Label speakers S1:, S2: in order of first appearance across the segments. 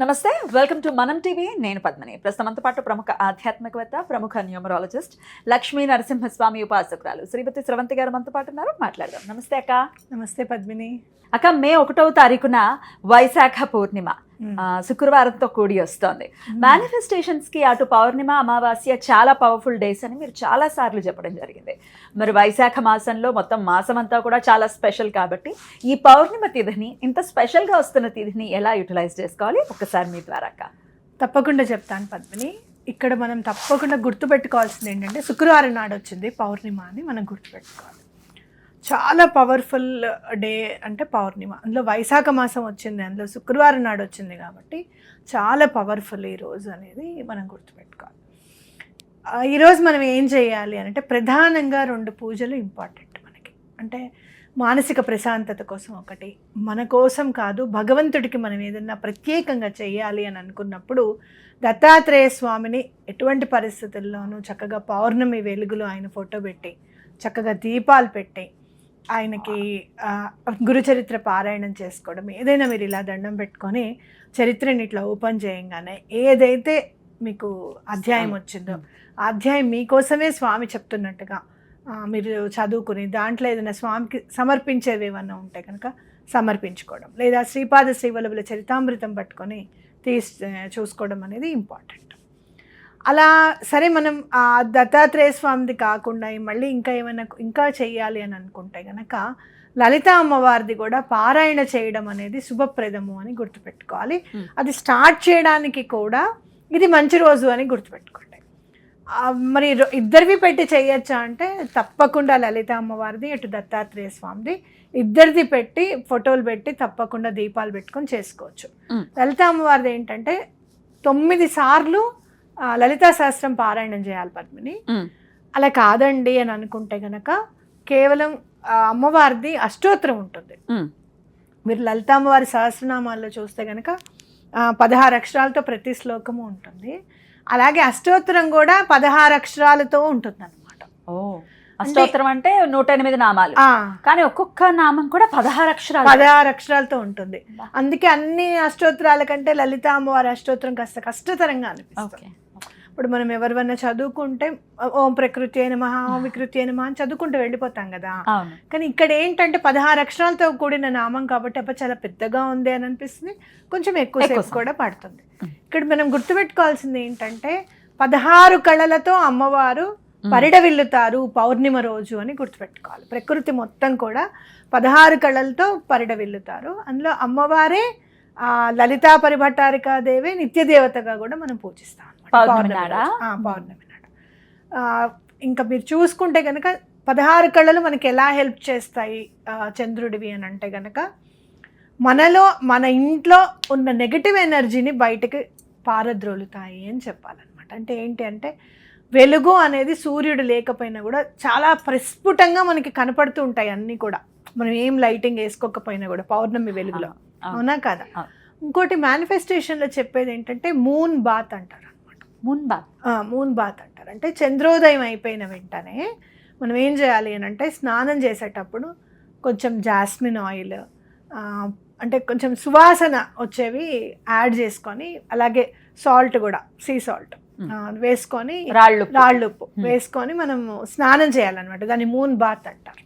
S1: నమస్తే, welcome to మనం TV. నేను పద్మిని. ప్రస్తుతంతో పాటు ప్రముఖ ఆధ్యాత్మికవేత్త, ప్రముఖ న్యూమరాలజిస్ట్, లక్ష్మీ నరసింహస్వామి ఉపాసకురాలు శ్రీమతి స్రవంతి గారు మనతో పాటు ఉన్నారు. మాట్లాడదాం. నమస్తే అక్క.
S2: నమస్తే పద్మిని.
S1: అక్క, మే 1వ తారీఖున వైశాఖ పూర్ణిమ శుక్రవారంతో కూడి వస్తోంది. మేనిఫెస్టేషన్స్ కి అటు పౌర్ణిమ, అమావాస్య చాలా పవర్ఫుల్ డేస్ అని మీరు చాలా సార్లు చెప్పడం జరిగింది. మరి వైశాఖ మాసంలో మొత్తం మాసం అంతా కూడా చాలా స్పెషల్ కాబట్టి ఈ పౌర్ణిమ తిథిని, ఇంత స్పెషల్ గా వస్తున్న తిథిని ఎలా యూటిలైజ్ చేసుకోవాలి ఒక్కసారి మీ ద్వారా అక్క.
S2: తప్పకుండా చెప్తాను పద్మిని. ఇక్కడ మనం తప్పకుండా గుర్తుపెట్టుకోవాల్సింది ఏంటంటే, శుక్రవారం నాడు వచ్చింది పౌర్ణిమ అని మనం గుర్తుపెట్టుకోవాలి. చాలా పవర్ఫుల్ డే అంటే పౌర్ణిమ. అందులో వైశాఖ మాసం వచ్చింది, అందులో శుక్రవారం నాడు వచ్చింది కాబట్టి చాలా పవర్ఫుల్ ఈ రోజు అనేది మనం గుర్తుపెట్టుకోవాలి. ఈరోజు మనం ఏం చేయాలి అంటే, ప్రధానంగా 2 పూజలు ఇంపార్టెంట్ మనకి. అంటే మానసిక ప్రశాంతత కోసం ఒకటి, మన కోసం కాదు, భగవంతుడికి మనం ఏదన్నా ప్రత్యేకంగా చేయాలి అని అనుకున్నప్పుడు దత్తాత్రేయ స్వామిని ఎటువంటి పరిస్థితుల్లోనూ చక్కగా పౌర్ణమి వెలుగులో ఆయన ఫోటో పెట్టి, చక్కగా దీపాలు పెట్టి, ఆయనకి గురుచరిత్ర పారాయణం చేసుకోవడం, ఏదైనా మీరు ఇలా దండం పెట్టుకొని చరిత్రని ఇట్లా ఓపెన్ చేయంగానే ఏదైతే మీకు అధ్యాయం వచ్చిందో ఆ అధ్యాయం మీకోసమే స్వామి చెప్తున్నట్టుగా మీరు చదువుకుని దాంట్లో ఏదైనా స్వామికి సమర్పించేవి ఏమన్నా ఉంటే కనుక సమర్పించుకోవడం, లేదా శ్రీపాద శ్రీవల్లభుల చరితామృతం పట్టుకొని చూసుకోవడం అనేది ఇంపార్టెంట్. అలా సరే, మనం ఆ దత్తాత్రేయ స్వామిది కాకుండా మళ్ళీ ఇంకా ఏమైనా ఇంకా చెయ్యాలి అని అనుకుంటే కనుక లలిత అమ్మవారిది కూడా పారాయణ చేయడం అనేది శుభప్రదము అని గుర్తుపెట్టుకోవాలి. అది స్టార్ట్ చేయడానికి కూడా ఇది మంచి రోజు అని గుర్తుపెట్టుకోండి. మరి ఇద్దరివి పెట్టి చేయొచ్చా అంటే తప్పకుండా లలిత అమ్మవారిది, అటు దత్తాత్రేయ స్వామిది ఇద్దరిది పెట్టి ఫోటోలు పెట్టి తప్పకుండా దీపాలు పెట్టుకొని చేసుకోవచ్చు. లలిత అమ్మవారిది ఏంటంటే 9 సార్లు లలితా సహస్రం పారాయణం చేయాలి పద్మిని. అలా కాదండి అని అనుకుంటే గనక కేవలం అమ్మవారిది అష్టోత్తరం ఉంటుంది. మీరు లలిత అమ్మవారి సహస్రనామాల్లో చూస్తే గనక 16 అక్షరాలతో ప్రతి శ్లోకము ఉంటుంది. అలాగే అష్టోత్తరం కూడా 16 అక్షరాలతో ఉంటుంది అన్నమాట.
S1: అష్టోత్తరం అంటే 108 నామాలు, కానీ ఒక్కొక్క నామం కూడా 16
S2: అక్షరాలతో ఉంటుంది. అందుకే అన్ని అష్టోత్తరాల కంటే లలిత అమ్మవారి అష్టోత్తరం కాస్త కష్టతరంగా అనిపిస్తుంది. ఇప్పుడు మనం ఎవరివన్నా చదువుకుంటే ఓం ప్రకృతి అయిన మహా, ఓం వికృతి అయిన మహా అని చదువుకుంటూ వెళ్ళిపోతాం కదా. కానీ ఇక్కడ ఏంటంటే 16 అక్షరాలతో కూడిన నామం కాబట్టి అప్పుడు చాలా పెద్దగా ఉంది అని అనిపిస్తుంది, కొంచెం ఎక్కువసేపు కూడా పడుతుంది. ఇక్కడ మనం గుర్తుపెట్టుకోవాల్సింది ఏంటంటే 16 కళలతో అమ్మవారు పరిడవిల్లుతారు పౌర్ణిమ రోజు అని గుర్తుపెట్టుకోవాలి. ప్రకృతి మొత్తం కూడా 16 కళలతో పరిడవిల్లుతారు. అందులో అమ్మవారే లలితా పరిభట్టారికాదేవి నిత్య దేవతగా కూడా మనం పూజిస్తాం పౌర్ణమి నాడు. ఇంకా మీరు చూసుకుంటే కనుక 16 కళలు మనకి ఎలా హెల్ప్ చేస్తాయి చంద్రుడివి అని అంటే కనుక, మనలో మన ఇంట్లో ఉన్న నెగటివ్ ఎనర్జీని బయటకి పారద్రోలుతాయి అని చెప్పాలన్నమాట. అంటే ఏంటి అంటే, వెలుగు అనేది సూర్యుడు లేకపోయినా కూడా చాలా ప్రస్ఫుటంగా మనకి కనపడుతూ ఉంటాయి అన్నీ కూడా, మనం ఏం లైటింగ్ వేసుకోకపోయినా కూడా పౌర్ణమి వెలుగులో. అవునా కదా? ఇంకోటి మేనిఫెస్టేషన్లో చెప్పేది ఏంటంటే మూన్ బాత్ అంటారు అనమాట. మూన్ బాత్ అంటారు. అంటే చంద్రోదయం అయిపోయిన వెంటనే మనం ఏం చేయాలి అని అంటే, స్నానం చేసేటప్పుడు కొంచెం జాస్మిన్ ఆయిల్, అంటే కొంచెం సువాసన వచ్చేవి యాడ్ చేసుకొని, అలాగే సాల్ట్ కూడా, సీ సాల్ట్ వేసుకొని, రాళ్ళుప్పు వేసుకొని మనం స్నానం చేయాలన్నమాట. దాన్ని మూన్ బాత్ అంటారు.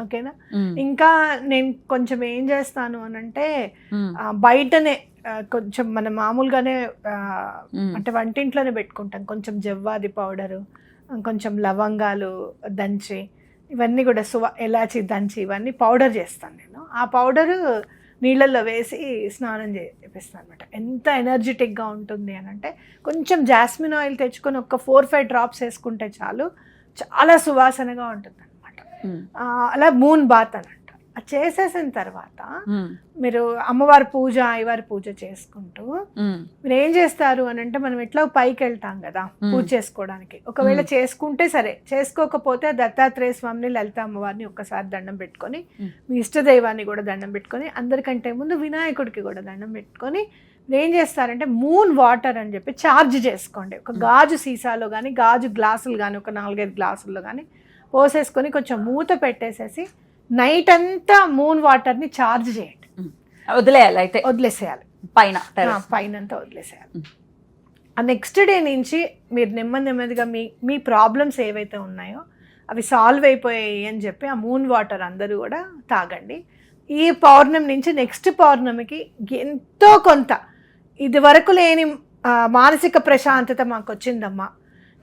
S2: ఓకేనా? ఇంకా నేను కొంచెం ఏం చేస్తాను అని అంటే, బయటనే కొంచెం మనం మామూలుగానే అంటే వంటింట్లోనే పెట్టుకుంటాం, కొంచెం జవ్వాది పౌడరు, కొంచెం లవంగాలు దంచి, ఇవన్నీ కూడా ఎలాచి దంచి ఇవన్నీ పౌడర్ చేస్తాను నేను. ఆ పౌడరు నీళ్ళల్లో వేసి స్నానం చేపిస్తాను అనమాట. ఎంత ఎనర్జెటిక్గా ఉంటుంది అని అంటే, కొంచెం జాస్మిన్ ఆయిల్ తెచ్చుకొని ఒక 4-5 డ్రాప్స్ వేసుకుంటే చాలు, చాలా సువాసనగా ఉంటుంది అనమాట. అలా మూన్ బాత్ అని అంటారు. అది చేసేసిన తర్వాత మీరు అమ్మవారి పూజ, అయ్యవారి పూజ చేసుకుంటూ మీరు ఏం చేస్తారు అని అంటే, మనం ఎట్లా పైకి వెళ్తాం కదా పూజ చేసుకోవడానికి. ఒకవేళ చేసుకుంటే సరే, చేసుకోకపోతే దత్తాత్రేయ స్వామిని, లలిత అమ్మవారిని ఒక్కసారి దండం పెట్టుకొని, మీ ఇష్టదైవాన్ని కూడా దండం పెట్టుకొని, అందరికంటే ముందు వినాయకుడికి కూడా దండం పెట్టుకొని ఏం చేస్తారంటే, మూన్ వాటర్ అని చెప్పి ఛార్జ్ చేసుకోండి. ఒక గాజు సీసాలో కానీ, గాజు గ్లాసులు కానీ, ఒక 4-5 గ్లాసుల్లో కానీ పోసేసుకొని కొంచెం మూత పెట్టేసేసి నైట్ అంతా మూన్ వాటర్ని ఛార్జ్ చేయండి.
S1: వదిలేయాలి, అయితే
S2: వదిలేసేయాలి.
S1: పైన terrace.
S2: పైనంతా వదిలేసేయాలి. ఆ నెక్స్ట్ డే నుంచి మీరు నెమ్మదిగా మీ ప్రాబ్లమ్స్ ఏవైతే ఉన్నాయో అవి సాల్వ్ అయిపోయాయి అని చెప్పి ఆ మూన్ వాటర్ అందరూ కూడా తాగండి. ఈ పౌర్ణమి నుంచి నెక్స్ట్ పౌర్ణమికి ఎంతో కొంత ఇదివరకు లేని మానసిక ప్రశాంతత మాకు వచ్చిందమ్మా.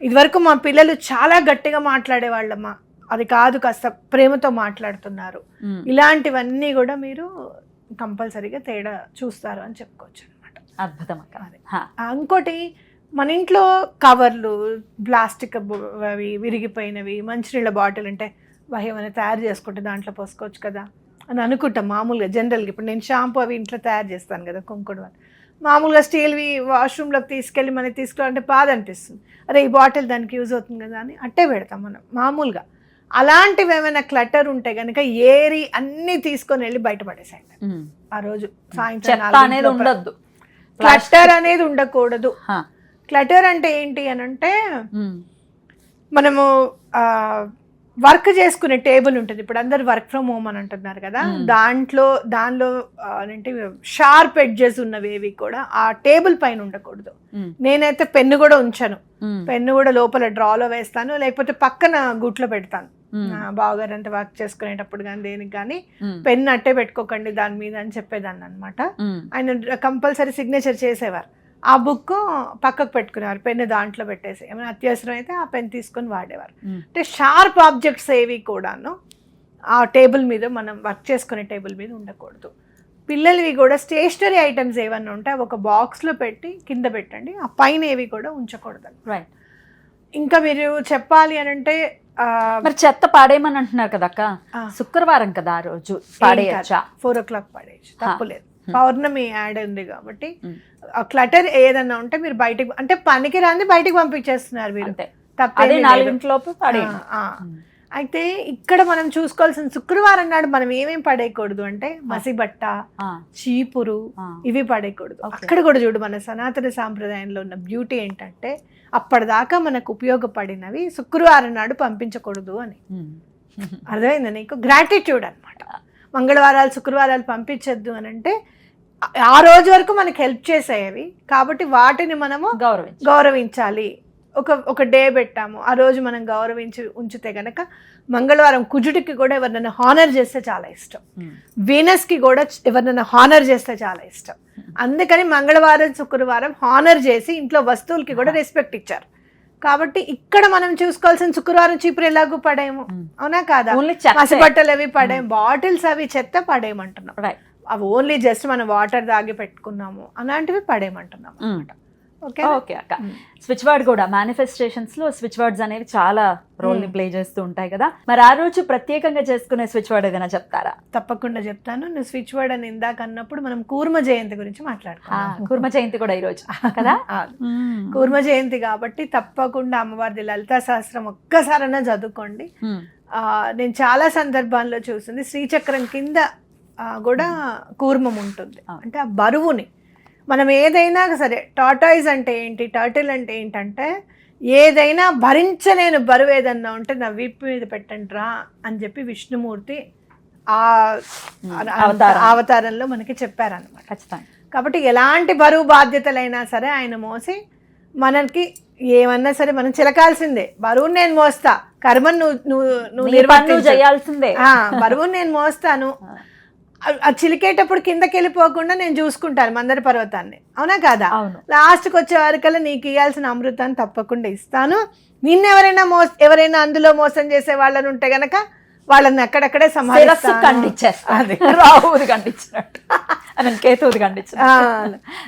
S2: ఇదివరకు మా పిల్లలు చాలా గట్టిగా మాట్లాడేవాళ్ళమ్మా, అది కాదు కాస్త ప్రేమతో మాట్లాడుతున్నారు. ఇలాంటివన్నీ కూడా మీరు కంపల్సరీగా తేడా చూస్తారు అని చెప్పుకోవచ్చు అనమాట.
S1: అద్భుతం అక్క.
S2: ఇంకోటి, మన ఇంట్లో కవర్లు, ప్లాస్టిక్ అవి విరిగిపోయినవి, మంచినీళ్ళ బాటిల్ ఉంటే ఏమైనా తయారు చేసుకుంటే దాంట్లో పోసుకోవచ్చు కదా అని అనుకుంటాం మామూలుగా జనరల్గా. ఇప్పుడు నేను షాంపూ అవి ఇంట్లో తయారు చేస్తాను కదా, కుంకుడు వాళ్ళు మామూలుగా స్టీల్వి వాష్రూమ్లోకి తీసుకెళ్ళి మనకి తీసుకురావాలంటే బాధ అనిపిస్తుంది. అరే ఈ బాటిల్ దానికి యూజ్ అవుతుంది కదా అని అట్టే పెడతాం మనం మామూలుగా. అలాంటివి ఏమైనా క్లటర్ ఉంటే కనుక ఏరి అన్నీ తీసుకొని వెళ్ళి బయటపడేసాయండి. ఆ రోజు సాయంత్రం
S1: ఉండద్దు,
S2: క్లటర్ అనేది ఉండకూడదు. క్లటర్ అంటే ఏంటి అని అంటే, మనము వర్క్ చేసుకునే టేబుల్ ఉంటుంది. ఇప్పుడు అందరు వర్క్ ఫ్రమ్ హోమ్ అని అంటున్నారు కదా, దానిలో ఏంటి షార్ప్ ఎడ్జెస్ ఉన్నవి కూడా ఆ టేబుల్ పైన ఉండకూడదు. నేనైతే పెన్ను కూడా ఉంచాను, పెన్ను కూడా లోపల డ్రాలో వేస్తాను, లేకపోతే పక్కన గుట్లో పెడతాను. బావగారు అంటే వర్క్ చేసుకునేటప్పుడు కానీ దేనికి కానీ పెన్ను అట్టే పెట్టుకోకండి దాని మీద అని చెప్పేదాన్ని అనమాట. ఆయన కంపల్సరీ సిగ్నేచర్ చేసేవారు. ఆ బుక్ పక్కకు పెట్టుకునేవారు, పెన్ను దాంట్లో పెట్టేసి ఏమైనా అత్యవసరం అయితే ఆ పెన్ తీసుకొని వాడేవారు. అంటే షార్ప్ ఆబ్జెక్ట్స్ ఏవి కూడాను ఆ టేబుల్ మీద, మనం వర్క్ చేసుకునే టేబుల్ మీద ఉండకూడదు. పిల్లలవి కూడా స్టేషనరీ ఐటమ్స్ ఏమన్నా ఉంటే అవి ఒక బాక్స్లో పెట్టి కింద పెట్టండి, ఆ పైన ఏవి కూడా ఉంచకూడదు.
S1: రైట్.
S2: ఇంకా మీరు చెప్పాలి అని అంటే
S1: మరి చెత్త పాడేయమని అంటున్నారు కదా అక్క, శుక్రవారం కదా ఆ రోజు పాడేయచ్చా?
S2: 4 o'clock పాడేయచ్చు, తప్పులేదు. పౌర్ణమి యాడ్ ఉంది కాబట్టి క్లటర్ ఏదన్నా ఉంటే మీరు బయటకు, అంటే పనికి రాంది బయటకు పంపించేస్తున్నారు మీరు, తప్పే
S1: 4
S2: అయితే ఇక్కడ మనం చూసుకోవాల్సిన శుక్రవారం నాడు మనం ఏమేమి పడేయకూడదు అంటే మసిబట్ట, చీపురు ఇవి పడేయకూడదు. అక్కడ కూడా చూడు, మన సనాతన సాంప్రదాయంలో ఉన్న బ్యూటీ ఏంటంటే అప్పటిదాకా మనకు ఉపయోగపడినవి శుక్రవారం నాడు పంపించకూడదు అని. అర్థమైందా నీకు? గ్రాటిట్యూడ్ అనమాట. మంగళవారాలు శుక్రవారాలు పంపించద్దు అని అంటే ఆ రోజు వరకు మనకి హెల్ప్ చేసేవి కాబట్టి వాటిని మనము గౌరవించాలి. ఒక డే పెట్టాము, ఆ రోజు మనం గౌరవించి ఉంచితే గనక మంగళవారం కుజుడికి కూడా ఎవరినైనా హానర్ చేస్తే చాలా ఇష్టం, వీనస్కి కూడా ఎవరినైనా హానర్ చేస్తే చాలా ఇష్టం. అందుకని మంగళవారం శుక్రవారం హానర్ చేసి ఇంట్లో వస్తువులకి కూడా రెస్పెక్ట్ ఇచ్చారు. కాబట్టి ఇక్కడ మనం చూసుకోవాల్సిన శుక్రవారం చీపురు ఎలాగూ పడేయము, అవునా కాదా? పసిబట్టలు అవి పడేయం, బాటిల్స్ అవి చెత్త పడేయమంటున్నాం. అవి ఓన్లీ జస్ట్ మనం వాటర్ తాగి పెట్టుకున్నాము అలాంటివి పడేయమంటున్నాం అనమాట.
S1: ఓకే అక్క. స్విచ్ వర్డ్ కూడా మేనిఫెస్టేషన్స్ లో స్విచ్ వర్డ్స్ అనేవి చాలా రోల్ ని ప్లే చేస్తూ ఉంటాయి కదా, మరి ఆ రోజు ప్రత్యేకంగా చేసుకునే స్విచ్ వర్డ్ ఏదైనా చెప్తారా?
S2: తప్పకుండా చెప్తాను. నువ్వు స్విచ్ వర్డ్ అని ఇందాక అన్నప్పుడు మనం కూర్మ జయంతి గురించి మాట్లాడుకున్నాం.
S1: కూర్మ జయంతి కూడా ఈ రోజు కదా,
S2: కూర్మ జయంతి కాబట్టి తప్పకుండా అమ్మవారిది లలితా సహస్రం ఒక్కసారైనా చదువుకోండి. నేను చాలా సందర్భాల్లో చూసింది శ్రీచక్రం కింద కూడా కూర్మం ఉంటుంది. అంటే ఆ బరువుని మనం ఏదైనా సరే, టార్టాయిస్ అంటే ఏంటి, టర్టిల్ అంటే ఏంటంటే ఏదైనా భరించలేని బరువు ఏదన్నా ఉంటే నా వీపు మీద పెట్టండి రా అని చెప్పి విష్ణుమూర్తి ఆ అవతారంలో మనకి చెప్పారనమాట.
S1: ఖచ్చితంగా.
S2: కాబట్టి ఎలాంటి బరువు బాధ్యతలైనా సరే ఆయన మోసి మనకి ఏమన్నా సరే మనం చిలకాల్సిందే. బరువును నేను మోస్తా, కర్మను నువ్వు
S1: చేయాల్సిందే,
S2: బరువును నేను మోస్తాను, చిలికేటప్పుడు కిందకి వెళ్ళిపోకుండా నేను చూసుకుంటాను మందర పర్వతాన్ని, అవునా కాదా? లాస్ట్కి వచ్చే వారికల్లా నీకు ఇవ్వాల్సిన అమృతాన్ని తప్పకుండా ఇస్తాను. ఎవరైనా అందులో మోసం చేసే వాళ్ళని ఉంటే గనక వాళ్ళని అక్కడక్కడే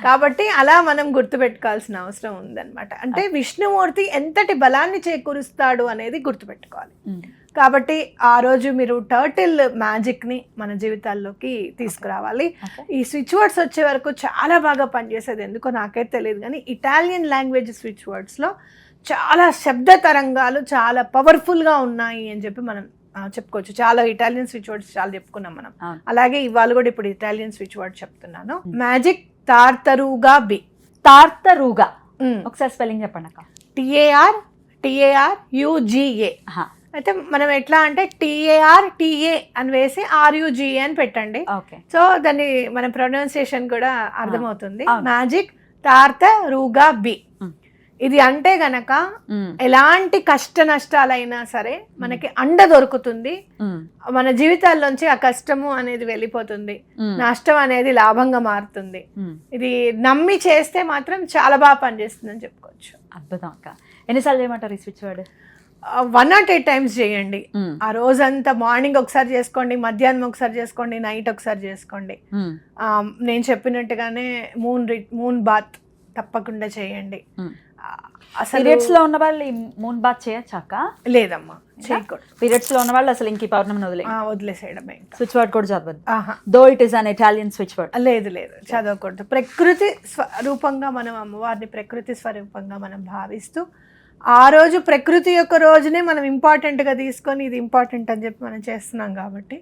S2: కాబట్టి అలా మనం గుర్తుపెట్టుకోవాల్సిన అవసరం ఉందన్నమాట. అంటే విష్ణుమూర్తి ఎంతటి బలాన్ని చేకూరుస్తాడు అనేది గుర్తుపెట్టుకోవాలి. కాబట్టి ఆ రోజు మీరు టర్టిల్ మ్యాజిక్ ని మన జీవితాల్లోకి తీసుకురావాలి. ఈ స్విచ్ వర్డ్స్ వచ్చే వరకు చాలా బాగా పనిచేసేది ఎందుకో నాకైతే తెలియదు, కానీ ఇటాలియన్ లాంగ్వేజ్ స్విచ్ వర్డ్స్ లో చాలా శబ్ద తరంగాలు చాలా పవర్ఫుల్ గా ఉన్నాయి అని చెప్పి మనం చెప్పుకోవచ్చు. చాలా ఇటాలియన్ స్విచ్ వర్డ్స్ చాలా చెప్పుకున్నాం మనం. అలాగే ఇవాళ కూడా ఇప్పుడు ఇటాలియన్ స్విచ్ వర్డ్ చెప్తున్నాను. మ్యాజిక్ తార్తరూగా బి.
S1: తార్తరూగా ఒకసారి స్పెల్లింగ్ చెప్పండి అక్క.
S2: TARTARUGA. అయితే మనం ఎట్లా అంటే TARTA అని వేసి RUGA అని పెట్టండి.
S1: ఓకే.
S2: సో దాన్ని మన ప్రొనౌన్సియేషన్ కూడా అర్థమవుతుంది.
S1: అవును.
S2: మ్యాజిక్ తార్త రూగా బి. ఇది అంటే గనక ఎలాంటి కష్ట నష్టాలైనా సరే మనకి అండ దొరుకుతుంది. మన జీవితాల్లోంచి ఆ కష్టము అనేది వెళ్ళిపోతుంది, నష్టం అనేది లాభంగా మారుతుంది. ఇది నమ్మి చేస్తే మాత్రం చాలా బాగా పనిచేస్తుంది అని చెప్పుకోవచ్చు.
S1: అద్భుతం అక్క. ఎన్నిసార్లు చేయమంటారు ఈ స్విచ్ వర్డ్?
S2: 1 or 8 times చేయండి. ఆ రోజంతా మార్నింగ్ ఒకసారి చేసుకోండి, మధ్యాహ్నం ఒకసారి చేసుకోండి, నైట్ ఒకసారి చేసుకోండి. నేను చెప్పినట్టుగానే మూన్ బాత్ తప్పకుండా చేయండి. అసలు
S1: పీరియడ్స్ లో ఉన్న వాళ్ళు ఈ మూన్ బాత్ చేయొచ్చాక?
S2: లేదమ్మా, చేయకూడదు.
S1: పీరియడ్స్ లో ఉన్న వాళ్ళు అసలు ఇంక పౌర్ణమిని
S2: వదిలేసేయడమే.
S1: స్విచ్ వర్డ్ కూడా చదవద్దు, though it is an Italian switch word.
S2: లేదు చదవకూడదు. ప్రకృతి స్వరూపంగా మనం అమ్మవారిని ప్రకృతి స్వరూపంగా మనం భావిస్తూ ఆ రోజు ప్రకృతి యొక్క రోజునే మనం ఇంపార్టెంట్గా తీసుకొని ఇది ఇంపార్టెంట్ అని చెప్పి మనం చేస్తున్నాం కాబట్టి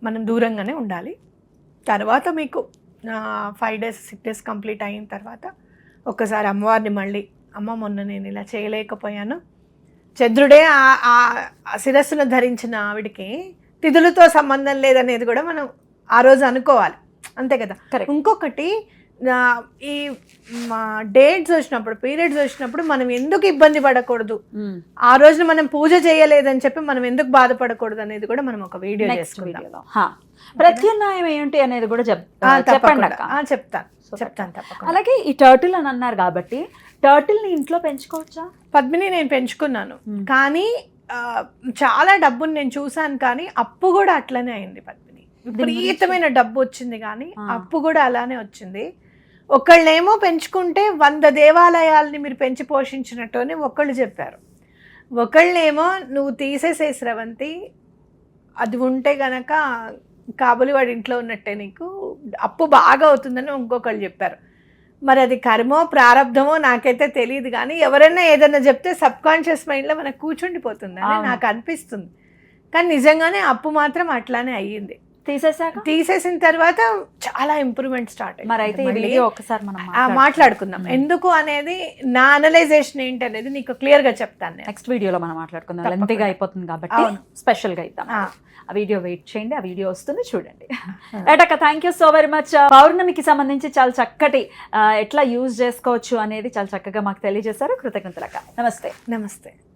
S2: మనం దూరంగానే ఉండాలి. తర్వాత మీకు 5 days 6 days కంప్లీట్ అయిన తర్వాత ఒక్కసారి అమ్మవారిని మళ్ళీ, అమ్మ మొన్న నేను ఇలా చేయలేకపోయాను, చంద్రుడే ఆ శిరస్సును ధరించిన ఆవిడికి తిథులతో సంబంధం లేదనేది కూడా మనం ఆ రోజు అనుకోవాలి, అంతే కదా. ఇంకొకటి, ఈ డేట్స్ వచ్చినప్పుడు, పీరియడ్స్ వచ్చినప్పుడు మనం ఎందుకు ఇబ్బంది పడకూడదు, ఆ రోజున మనం పూజ చేయలేదని చెప్పి మనం ఎందుకు బాధపడకూడదు అనేది కూడా మనం ఒక వీడియో చేసుకుందాం.
S1: ప్రత్యామ్నాయం ఏంటి అనేది కూడా చెప్పండి అక్క.
S2: చెప్తాను తప్పకుండా.
S1: అలాగే ఈ టర్టిల్ అని అన్నారు కాబట్టి టర్టిల్ ని ఇంట్లో పెంచుకోవచ్చా?
S2: పద్మిని, నేను పెంచుకున్నాను కానీ చాలా డబ్బుని నేను చూసాను, కానీ అప్పు కూడా అట్లనే అయింది పద్మిని. విపరీతమైన డబ్బు వచ్చింది కానీ అప్పు కూడా అలానే వచ్చింది. ఒకళ్ళేమో పెంచుకుంటే 100 దేవాలయాల్ని మీరు పెంచి పోషించినట్టు అని ఒకళ్ళు చెప్పారు. ఒకళ్ళేమో నువ్వు తీసేసే స్రవంతి, అది ఉంటే గనక కాబోలి వాడి ఇంట్లో ఉన్నట్టే నీకు అప్పు బాగా అవుతుందని ఇంకొకళ్ళు చెప్పారు. మరి అది కర్మో ప్రారంధమో నాకైతే తెలియదు, కానీ ఎవరైనా ఏదైనా చెప్తే సబ్కాన్షియస్ మైండ్లో మనకు కూర్చుండిపోతుందని నాకు అనిపిస్తుంది. కానీ నిజంగానే అప్పు మాత్రం అట్లానే అయ్యింది. తీసేసిన తర్వాత చాలా ఇంప్రూవ్మెంట్ స్టార్ట్ అయ్యింది.
S1: ఒకసారి మనం
S2: మాట్లాడుకుందాం ఎందుకు అనేది, నా అనలైజేషన్ ఏంటి అనేది నీకు క్లియర్ గా చెప్తాను.
S1: నెక్స్ట్ వీడియోలో మనం మాట్లాడుకుందాం, లెంతీగా అయిపోతుంది కాబట్టి స్పెషల్ గా ఇద్దాం. ఆ వీడియో వెయిట్ చేయండి, ఆ వీడియో వస్తుంది చూడండి. Right, thank you so very much. పౌర్ణమికి సంబంధించి చాలా చక్కటి ఎట్లా యూజ్ చేసుకోవచ్చు అనేది చాలా చక్కగా మాకు తెలియజేశారు. కృతజ్ఞతలక్క. నమస్తే.